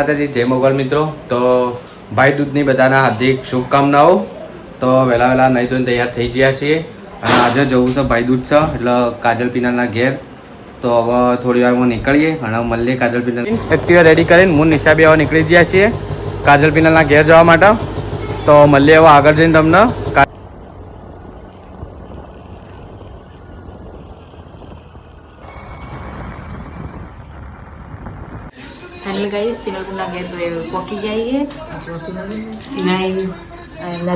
માતાજી જય મોગલ મિત્રો. તો ભાઈ દૂધની બધાના હાર્દિક શુભકામનાઓ. તો વહેલા નહીં ધોઈને તૈયાર થઈ ગયા છીએ અને આજે જવું છે ભાઈ દૂધ છે એટલે કાજલ પીનાના ઘેર. તો હવે થોડી વારમાં નીકળીએ અને મળીએ કાજલ પીના. એક્ટિવા રેડી કરીને હું નિશાબી હવે નીકળી ગયા છીએ કાજલ પીનાના ઘેર જવા માટે. તો મળીએ હવે આગળ જઈને તમને. फाइनल गाइस पिनल को ना गेट पॉकी जाइए पिनाई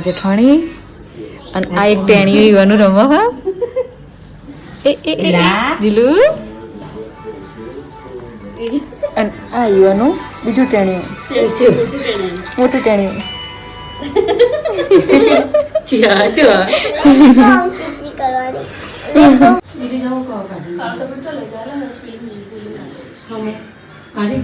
जेठाणी અને આ એક ટેણીઓ ઈવાનું રમો હા એ જીલુ અને આ ઈવાનું બીજું ટેણીઓ મોટું ટેણીઓ ચિયા ચિયા किसी करवानी मेरी जाओ को काटी हां तो चले गया हम अरे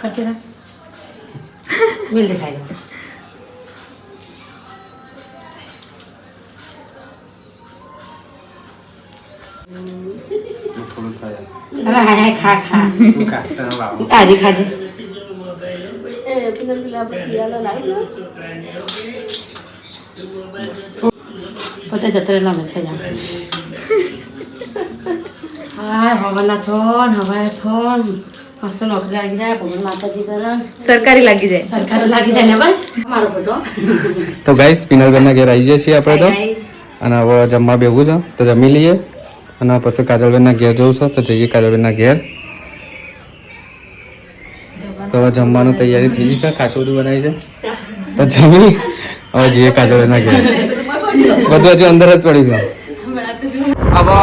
करते रहा मिल दिखाई दो अरे खा खा आधी खा दे पता जतरेला में खा जा हाय हवाला थोन हवा थोन मस्त नौकरी लागी जाए भगवान माताजी करण सरकारी लागी जाए ને બસ મારો ફોટો. તો ગાઈસ પિનલબેનના ઘેર આવી જઈએ છીએ આપણે તો અને હવે જમવા બેવું છે તો જમી લઈએ અને પછી કાજલબેનના ઘેર જવું છે તો જઈએ કાજલબેનના ઘેર. તો જમવાનું તૈયારી થઈ ગઈ છે, ખાસું બધું બનાવી છે તો જમી હવે જઈએ કાજલબેનના ઘેર. બધું હજુ અંદર જ પડ્યું છે. હવે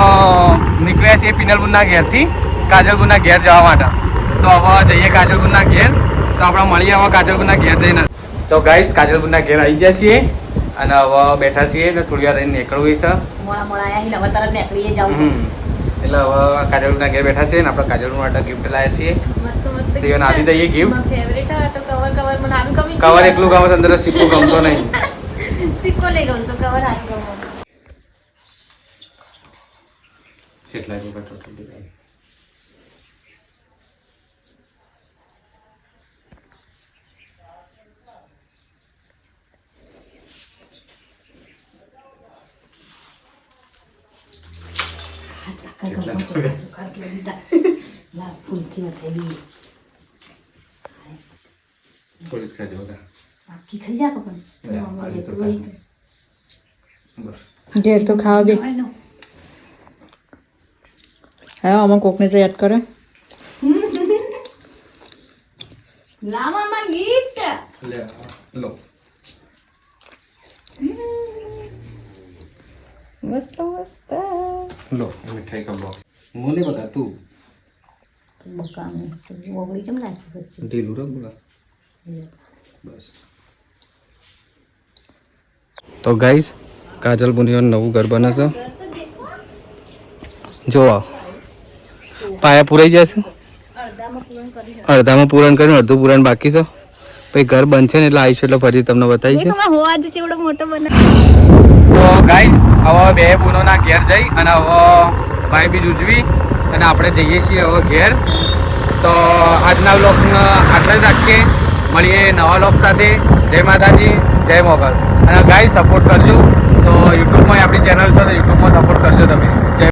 નીકળ્યા છીએ પિનલબુનના ઘેરથી કાજલબુનના ઘેર જવા માટે. તો હવે જઈએ કાજલબુનના ઘેર. તો આપણે મળીએ હવે કાજલબુનના ઘેર જઈને. તો ગાઈસ કાજલબુનના ઘેર આવી ગયા છીએ અને હવે બેઠા છીએ ને થોડી વાર રહીને નીકળવું છે. મોડા મોડા આયા એટલે હવે તરત નીકળીએ જાવ એટલે હવે કાજલબુનના ઘેર બેઠા છીએ ને આપણે કાજલબુન માટે ગિફ્ટ લાવ્યા છીએ. મસ્ત મસ્ત તો એને આપી દઈએ ગિફ્ટ. ફેવરેટ આ તો કવર મને આનું ગમી કવર એકલું ગમે છે, અંદર સિક્કો ગમતો નહીં. ચીકો લઈ ગયો તો કવર આનું ગમો કેટલા રૂપિયા ટોટલ દીધા? પોલીસ ખાજો બધા બાકી ખાઈ જા પણ બસ ઘેર તો ખાવા બે હા આમાં કોકને તો યાદ કરે લામામાં ગિફ્ટ લે લો. મસ્ત મસ્ત લો મીઠાઈ કા બોક્સ. મને બતા તું બકાને તો ઓગળી કેમ નાખી વચ્ચે ઢીલું રખ બોલા બસ. તો ગાઈસ કાજલબુનીનું નવું ઘર બને છે. જો પાયા પૂરાઈ જાય છે, અડધામાં પૂરણ કર્યું, અડધું પૂરણ બાકી છે. પછી ઘર બનશે ને એટલે આવીશું એટલે ફરી તમને બતાવીશું. તો ગાઈસ હવે બે બુનોના ઘેર જઈ અને હવે ભાઈ બીજ ઉજવી અને આપણે જઈએ છીએ હવે ઘેર. તો આજના વ્લોગને આટલા જ રાખીએ. મળીએ નવા વ્લોગ સાથે. જય માતાજી, જય મોગલ. અને ગાઈસ સપોર્ટ કરજો. તો યુટ્યુબમાં આપણી ચેનલ છે તો યુટ્યુબમાં સપોર્ટ કરજો તમે.